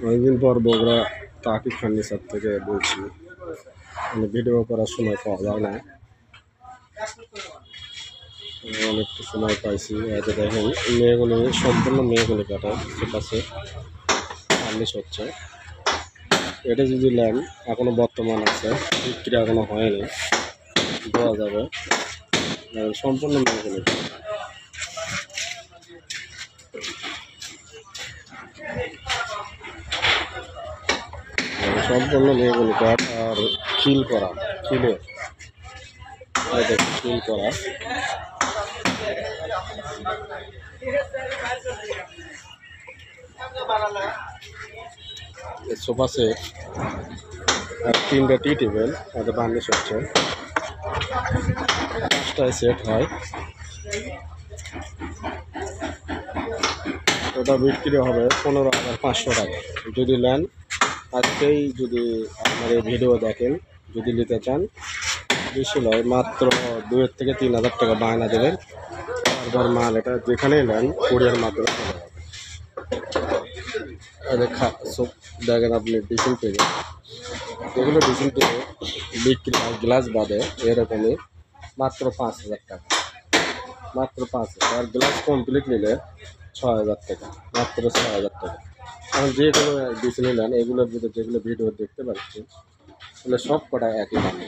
অনেকদিন পর বগুড়া তাকিব ফার্নিচার থেকে বলছি, মানে ভিডিও করার সময় পাওয়া যায় না, অনেকটা সময় পাইছি। এতে দেখেন মেয়েগুলি সম্পূর্ণ মেয়েগুলি কাটা সেটাছে ফার্নিশ হচ্ছে। এটা যদি নেন এখনো বর্তমান আছে, বিক্রি এখনো হয়নি, দেওয়া যাবে। সম্পূর্ণ মেয়েগুলি সম্পূর্ণ মেয়েগুলি কাঠ আর খিল করা, খিলে খিল করা। সোফা সেট আর 3টা টি টেবিল এটা বার্নিশ হচ্ছে। 5টায় সেট হয়। ওটা বিক্রি হবে 15,500 টাকা। যদি নেন আজকেই, যদি আপনার এই ভিডিও দেখেন, যদি নিতে চান বেশি নয়, মাত্র 2 থেকে 3,000 টাকা বায়না দেবেন। তারপর মাল এটা যেখানেই নেন কুরিয়ার মাধ্যমে চলে যাবে। দেখেন আপনি ডিসিল পেয়ে, যেগুলো ডিসিল পেয়ে বিক্রি হয় গ্লাস বাদে এরকমই মাত্র 5,000 টাকা, মাত্র 5,000। আর গ্লাস কমপ্লিট নিলে 6,000 টাকা, মাত্র 6,000 টাকা। কারণ যেগুলো ডিসিল নেন এগুলোর ভিতরে যেগুলো ভিডিও দেখতে পাচ্ছি তাহলে সব কটা একই দামে।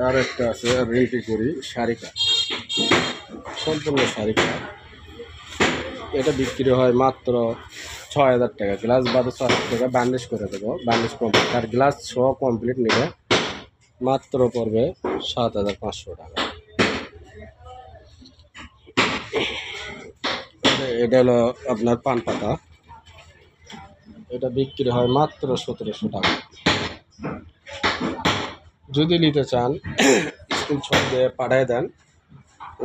আর একটা আছে রেন্টি করি শাড়ি কাঠ, সম্পূর্ণ শাড়ি কাঠ। এটা বিক্রি হয় মাত্র 6,000 টাকা, গ্লাস বাদে 6,000 টাকা বার্নিশ করে দেবো, বার্নিশ কমপ্লিট। আর গ্লাস সহ কমপ্লিট নিলে মাত্র পড়বে 7,500 টাকা। এটা হলো আপনার পান পাতা, এটা বিক্রি হয় মাত্র 1,700 টাকা। যদি নিতে চান স্ক্রিনশট দিয়ে পাঠিয়ে দেন,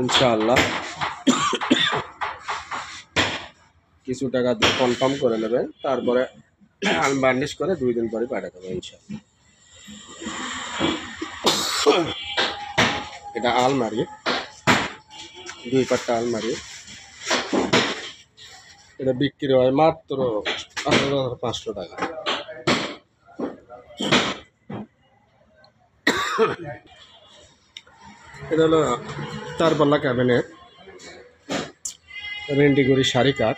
ইনশাআল্লাহ কিছু টাকা দিয়ে কনফার্ম করে নেবেন, তারপরে আমি বার্নিশ করে 2 দিন পরে পাঠিয়ে দেবো ইনশাআল্লাহ। এটা আলমারি, 2 পাট্টা আলমারি। এটা বিক্রি হয় মাত্র 18,500 টাকা। এটা হলো 4 পাল্লা ক্যাবিনেট, রেন্টি করি শাড়ি কাঠ।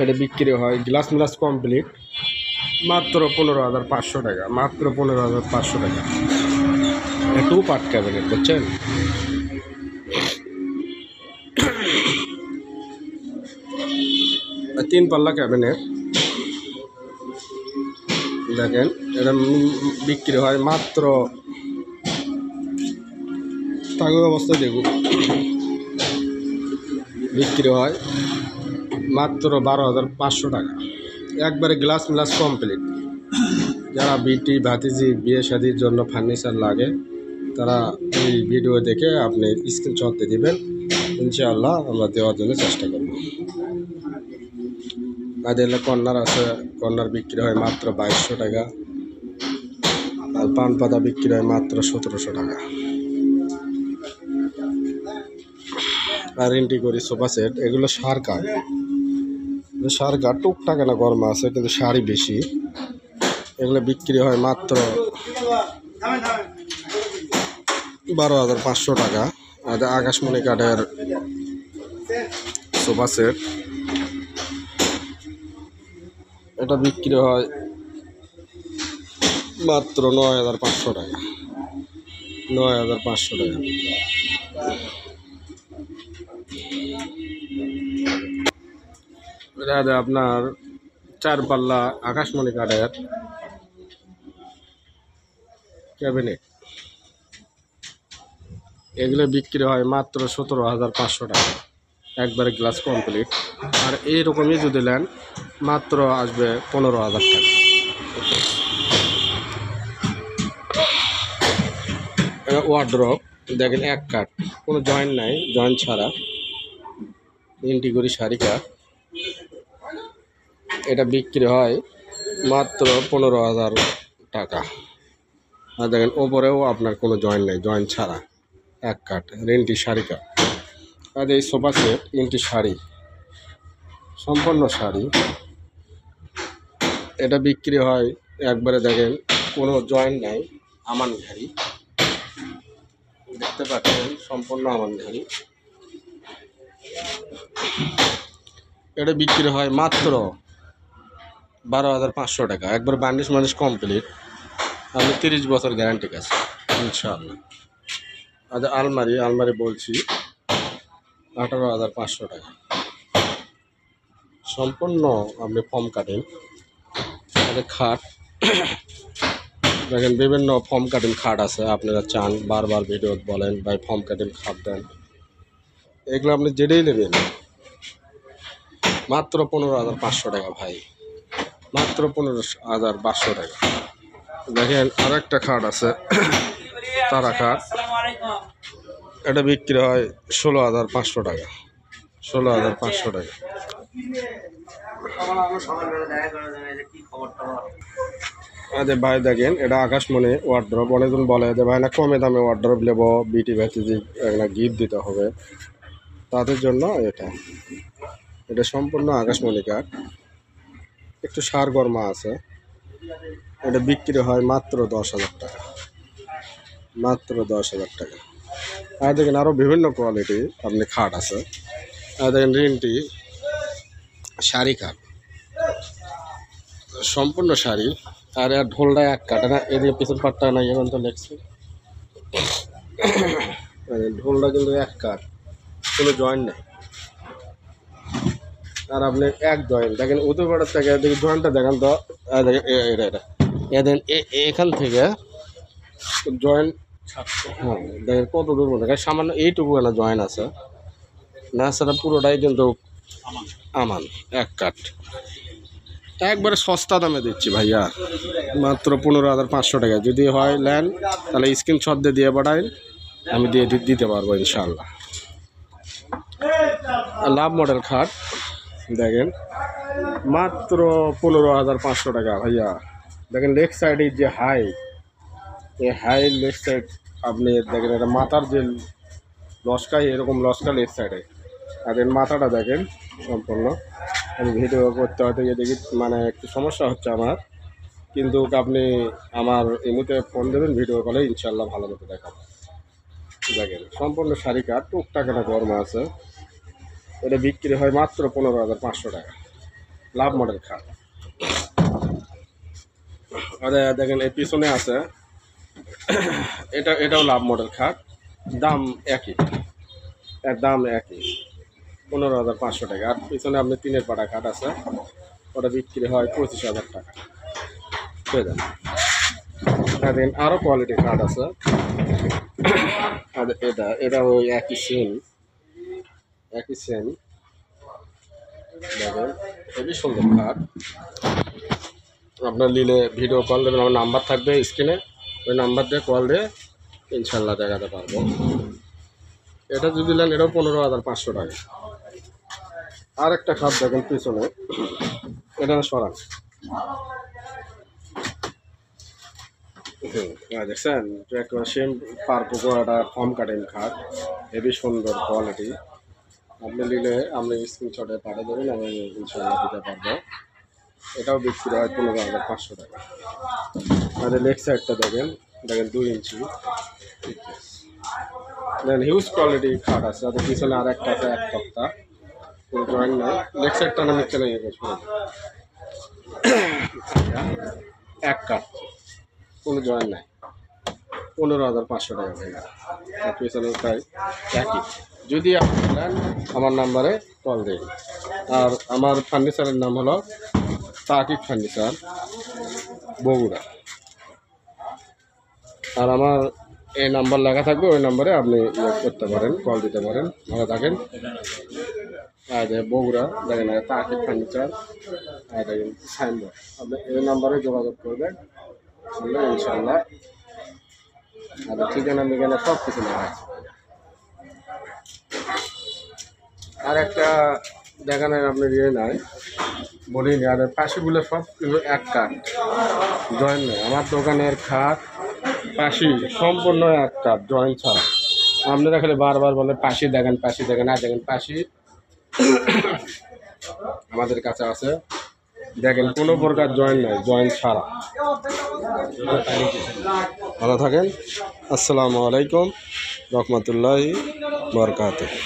এটা বিক্রি হয় গ্লাস মিলাস কমপ্লিট মাত্র 15,500 টাকা, মাত্র 15,500 টাকা। 2 পার্ট ক্যাবিনেট, বুঝছেন? আর 3 পাল্লা ক্যাবিনেট দেখেন, এটা বিক্রি হয় মাত্র, কাগজ অবস্থা দেখুন, বিক্রি হয় মাত্র 12,500 টাকা। একবারে গ্লাস মিলাস কমপ্লিট। যারা বিটি ভাতিজি বিয়ে শাদির জন্য ফার্নিচার লাগে তারা এই ভিডিও দেখে আপনি স্ক্রিনশট দিয়ে দেবেন, ইনশাআল্লাহ আমরা দেওয়ার জন্য চেষ্টা করব। আর কর্নার আছে, কর্নার বিক্রি হয় মাত্র 2,200 টাকা। আর পান পাতা বিক্রি হয় মাত্র 1,700 টাকা। আর রেন্টি করি সোফা সেট, এগুলো সার কাঠ, সার কাঠ টুকটাক না গরম আছে, কিন্তু শাড়ি বেশি। এগুলো বিক্রি হয় মাত্র 12,500 টাকা। আর আকাশমণি কাঠের সোফা সেট, এটা বিক্রি হয় মাত্র 9,500 টাকা, 9,500 টাকা। এটা আপনার 4 পাল্লা আকাশমণি কাঠের ক্যাবিনেট, এগুলো বিক্রি হয় মাত্র 17,500 টাকা, একবারে গ্লাস কমপ্লিট। আর এইরকমই যদি নেন মাত্র আসবে 15,000 টাকা। ওয়ার্ড্রপ দেখেন, 1 কাঠ, কোনো জয়েন্ট নাই, জয়েন্ট ছাড়া, রেন্টি করি শাড়ি কাঠ। এটা বিক্রি হয় মাত্র 15,000 টাকা। আর দেখেন ওপরেও আপনার কোনো জয়েন্ট নেই, জয়েন্ট ছাড়া এক কাঠ রেন্টি শাড়ি কাঠ। আর এই সোফা সেট ইন্টি শাড়ি, সম্পূর্ণ শাড়ি। এটা বিক্রি হয় একবারে দেখেন কোনো জয়েন্ট নাই, আমান ঘাড়ি দেখতে পাচ্ছেন, সম্পূর্ণ আমান ঘাড়ি। এটা বিক্রি হয় মাত্র 12,500 টাকা, একবার বার্নিশ মার্নিশ কমপ্লিট। আপনি 30 বছর গ্যারান্টি আছে ইনশাআল্লাহ। আর আলমারি বলছি 18,500 টাকা, সম্পূর্ণ আপনি ফর্ম কাটেন। খাট দেখেন বিভিন্ন ফর্ম কাটিং খাট আছে, আপনারা চান বারবার ভিডিও বলেন ভাই ফর্ম কাটিং খাট দেন, এগুলো আপনি যেটাই নেবেন মাত্র 15,500 টাকা ভাই, মাত্র 15,500 টাকা। দেখেন আর একটা খাট আছে তারা খাট, এটা বিক্রি হয় 16,500 টাকা, 16,500 টাকা। আরে ভাই দেখেন এটা আকাশমণি ওয়ার্ড্রপ, অনেকজন বলে যে ভাই না কমে দামে ওয়ার্ড্রপ নেবো, বিটি ভ্যাসিজি একটা গিফট দিতে হবে, তাদের জন্য এটা সম্পূর্ণ আকাশমণি কাঠ, একটু সার গরমা আছে। এটা বিক্রি হয় মাত্র 10,000 টাকা, মাত্র 10,000 টাকা। আর দেখেন আরও বিভিন্ন কোয়ালিটি আপনি খাট আছে। আর দেখেন রেন্টি শাড়ি খাট, সম্পূর্ণ শাড়ি। আর ঢোলটা এক কাটা না, এদিকে পিছন পাটটা নাই এখন তো লেগছে, ঢোলটা কিন্তু এক কাঠ, কোনো জয়েন্ট নেই। আর আপনি এক জয়েন্ট দেখেন উত্তর পাড়ার থেকে এদিকে জয়েন্টটা দেখেন তো, দেখেন এটা এখান থেকে জয়েন্ট, হ্যাঁ দেখেন কত দূর মধ্যে সামান্য এইটুকু একটা জয়েন্ট আছে, না সেটা পুরোটাই কিন্তু আমান এক কাঠ। একবারে সস্তা দামে দিচ্ছি ভাইয়া, মাত্র 15,500 টাকা। যদি হয় নেন তাহলে স্ক্রিনশট দিয়ে পাঠাই, আমি দিতে পারবো ইনশাআল্লাহ। লাভ মডেল খাট দেখেন মাত্র 15,500 টাকা ভাইয়া। দেখেন লেগ সাইডে যে হাই, এই হাই লেগ সাইড আপনি দেখেন এটা মাথার যে লস্কাই, এরকম লস্কা লেগ সাইডে। আর এর মাথাটা দেখেন সম্পূর্ণ। আমি ভিডিও করতে হয়তো দেখি মানে একটু সমস্যা হচ্ছে আমার, কিন্তু আপনি আমার এমনিতে ফোন দেবেন ভিডিও কলে ইনশাল্লাহ ভালো মতো দেখাবো। দেখেন সম্পূর্ণ শাড়ি কাঠ, টুকটাক একটা গরমা আছে। এটা বিক্রি হয় মাত্র 15,500 টাকা, লাভ মডেল খাট। আরে দেখেন এই পিছনে আছে, এটাও লাভ মডেল খাট, দাম একই, দাম একই 15,500 টাকা। আর পিছনে আপনি 3 পাটা খাট আছে, ওটা বিক্রি হয় 25,000 টাকা, বুঝে যান। আর দেখেন আরও কোয়ালিটির খাট আছে। আর এটা ওই একই সেম দেখেন, খুবই সুন্দর খাট। আপনার নিলে ভিডিও কল দেবেন, আমার নাম্বার থাকবে স্ক্রিনে, ওই নাম্বার দিয়ে কল দিয়ে ইনশাল্লাহ দেখাতে পারবো। এটা যদি নেন এটাও 15,500 টাকা। আর একটা খাট দেখেন পিছনে, এটা সরান, দেখছেন একটা সেম পারপোকো একটা ফর্ম কাটিং খাট, হেবি সুন্দর কোয়ালিটি। আপনি নিলে আপনি স্ক্রিনশটে পাঠিয়ে দেবেন, আমি ইনশাল্লাহ দিতে পারবো। এটাও বিক্রি হয় 15,500 টাকা। আর লেগ সাইডটা দেখেন 2 ইঞ্চি, দেখেন হিউজ কোয়ালিটি খাট আছে। আর পিছনে আর একটা আছে এক তক্তা, কোনো জয়েন্ট নাই। লেগ সাইডটা না নিচ্ছে নেই, এক কাঠ, কোনো জয়েন্ট নাই, 15,500 টাকা ভাই। আর পিছনে প্রায় একই। যদি আপনি নেন আমার নাম্বারে কল দিন। আর আমার ফার্নিচারের নাম হলো তাকিব ফার্নিচার, বগুড়া। আর আমার এই নাম্বার লেখা থাকবে, ওই নাম্বারে আপনি করতে পারেন, কল দিতে পারেন। ভালো থাকেন। আর বগুড়া দেখেন তাকিব ফার্নিচার, আর দেখেন সাইনবোর্ড, আপনি এই নাম্বারে যোগাযোগ করবেন ইনশাল্লাহ। আর ঠিকানা মিকানা সব কিছু লেখা আছে। আর একটা দেখানোর আপনার নাই বলিনি, আর পাশেগুলো সব কিন্তু এক কাঠ, জয়েন্ট নেই। আমার দোকানের খাট পাশি সম্পূর্ণ একটা জয়েন্ট ছাড়া। আপনারা খালি বারবার বলে পাশি দেখেন, পাশি দেখেন, আর দেখেন পাশি আমাদের কাছে আছে। দেখেন কোনো প্রকার জয়েন্ট নাই, জয়েন্ট ছাড়া। ভালো থাকেন। আসসালামু আলাইকুম রহমতুল্লাহি বরকাতুহু।